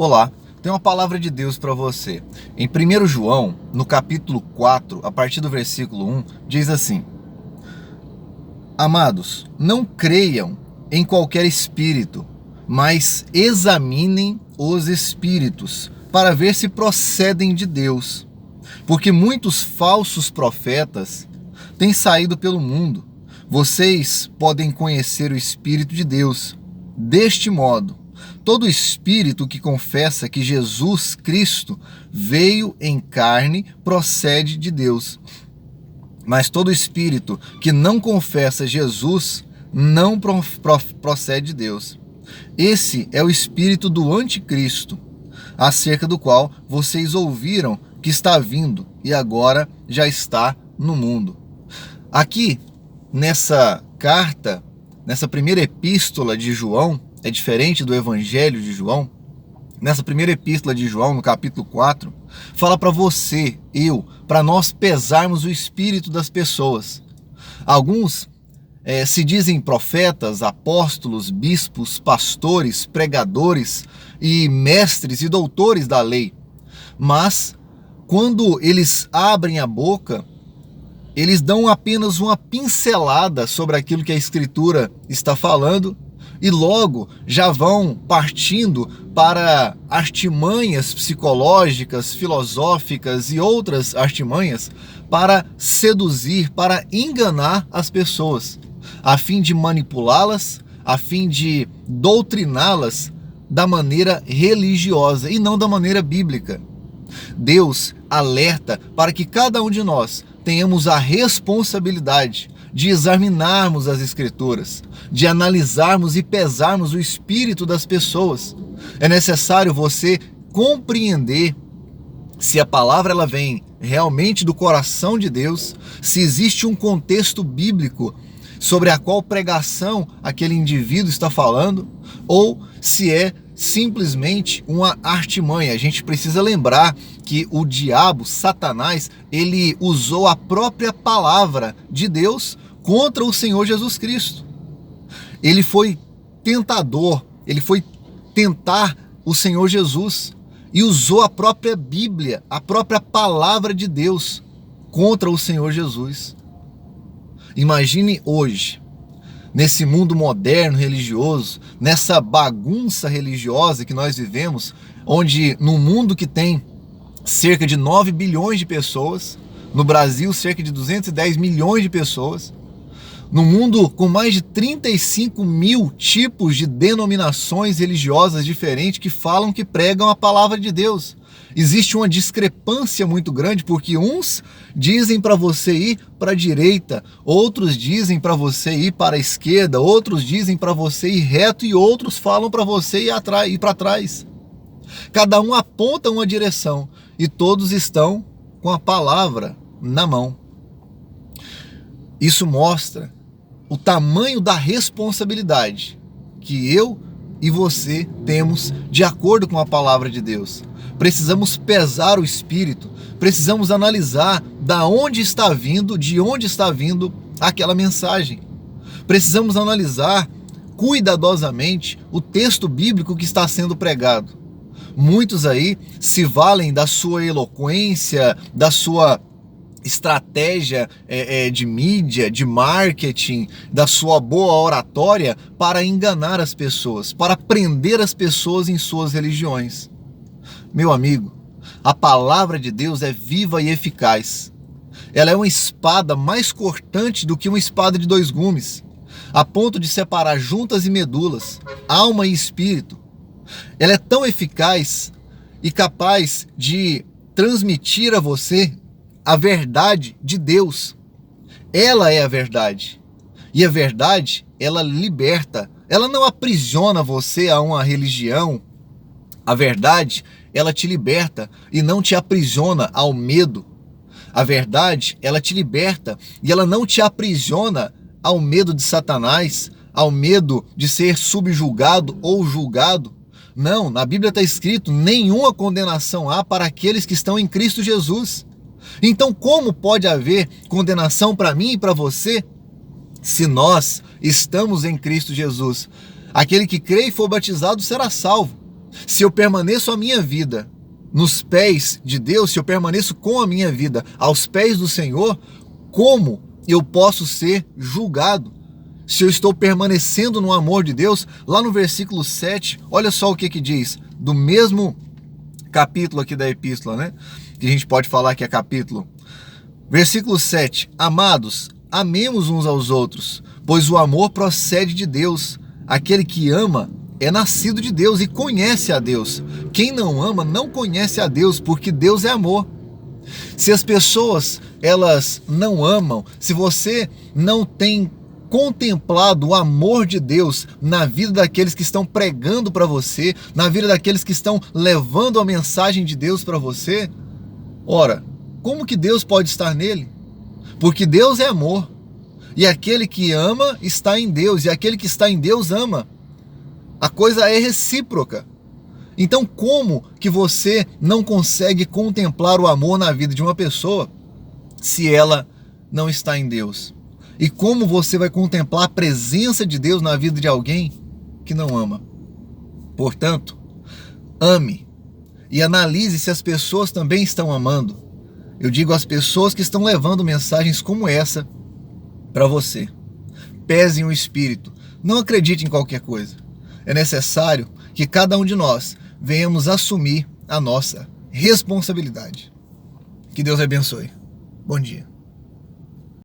Olá, tem uma palavra de Deus para você. Em 1 João, no capítulo 4, a partir do versículo 1, diz assim: Amados, não creiam em qualquer espírito, mas examinem os espíritos, para ver se procedem de Deus. Porque muitos falsos profetas têm saído pelo mundo. Vocês podem conhecer o Espírito de Deus. Deste modo, todo espírito que confessa que Jesus Cristo veio em carne procede de Deus. Mas todo espírito que não confessa Jesus não procede de Deus. Esse é o espírito do anticristo, acerca do qual vocês ouviram que está vindo e agora já está no mundo. Aqui, nessa carta, nessa primeira epístola de João, é diferente do Evangelho de João. Nessa primeira epístola de João, no capítulo 4, fala para você, para nós pesarmos o espírito das pessoas. Alguns se dizem profetas, apóstolos, bispos, pastores, pregadores e mestres e doutores da lei. Mas, quando eles abrem a boca, eles dão apenas uma pincelada sobre aquilo que a Escritura está falando e logo já vão partindo para artimanhas psicológicas, filosóficas e outras artimanhas para seduzir, para enganar as pessoas, a fim de manipulá-las, a fim de doutriná-las da maneira religiosa e não da maneira bíblica. Deus alerta para que cada um de nós tenhamos a responsabilidade de examinarmos as Escrituras, de analisarmos e pesarmos o espírito das pessoas. É necessário você compreender se a palavra ela vem realmente do coração de Deus, se existe um contexto bíblico sobre a qual pregação aquele indivíduo está falando, ou se é simplesmente uma artimanha. A gente precisa lembrar que o diabo, Satanás, ele usou a própria palavra de Deus contra o Senhor Jesus Cristo. Ele foi tentador, ele foi tentar o Senhor Jesus e usou a própria Bíblia, a própria palavra de Deus contra o Senhor Jesus. Imagine hoje, nesse mundo moderno religioso, nessa bagunça religiosa que nós vivemos, onde no mundo que tem cerca de 9 bilhões de pessoas, no Brasil cerca de 210 milhões de pessoas, no mundo com mais de 35 mil tipos de denominações religiosas diferentes que falam, que pregam a palavra de Deus. Existe uma discrepância muito grande, porque uns dizem para você ir para a direita, outros dizem para você ir para a esquerda, outros dizem para você ir reto e outros falam para você ir para trás. Cada um aponta uma direção e todos estão com a palavra na mão. Isso mostra o tamanho da responsabilidade que eu e você temos de acordo com a palavra de Deus. Precisamos pesar o espírito, precisamos analisar da onde está vindo, de onde está vindo aquela mensagem. Precisamos analisar cuidadosamente o texto bíblico que está sendo pregado. Muitos aí se valem da sua eloquência, da sua estratégia de mídia, de marketing, da sua boa oratória para enganar as pessoas, para prender as pessoas em suas religiões. Meu amigo, a palavra de Deus é viva e eficaz. Ela é uma espada mais cortante do que uma espada de 2 gumes, a ponto de separar juntas e medulas, alma e espírito. Ela é tão eficaz e capaz de transmitir a você a verdade de Deus. Ela é a verdade. E a verdade, ela liberta. Ela não aprisiona você a uma religião. A verdade, ela te liberta e não te aprisiona ao medo. A verdade, ela te liberta e ela não te aprisiona ao medo de Satanás, ao medo de ser subjugado ou julgado. Não, na Bíblia está escrito: nenhuma condenação há para aqueles que estão em Cristo Jesus. Então, como pode haver condenação para mim e para você se nós estamos em Cristo Jesus? Aquele que crê e for batizado será salvo. Se eu permaneço a minha vida nos pés de Deus, se eu permaneço com a minha vida aos pés do Senhor, como eu posso ser julgado? Se eu estou permanecendo no amor de Deus, lá no versículo 7, olha só o que diz, do mesmo capítulo aqui da epístola, né? Que a gente pode falar que é capítulo. Versículo 7, amados, amemos uns aos outros, pois o amor procede de Deus. Aquele que ama é nascido de Deus e conhece a Deus. Quem não ama não conhece a Deus, porque Deus é amor. Se as pessoas, elas não amam, se você não tem contemplado o amor de Deus na vida daqueles que estão pregando para você, na vida daqueles que estão levando a mensagem de Deus para você, ora, como que Deus pode estar nele? Porque Deus é amor. E aquele que ama está em Deus, e aquele que está em Deus ama. A coisa é recíproca. Então, como que você não consegue contemplar o amor na vida de uma pessoa se ela não está em Deus? E como você vai contemplar a presença de Deus na vida de alguém que não ama? Portanto, ame e analise se as pessoas também estão amando. Eu digo às pessoas que estão levando mensagens como essa para você. Pese o espírito. Não acredite em qualquer coisa. É necessário que cada um de nós venhamos assumir a nossa responsabilidade. Que Deus abençoe. Bom dia.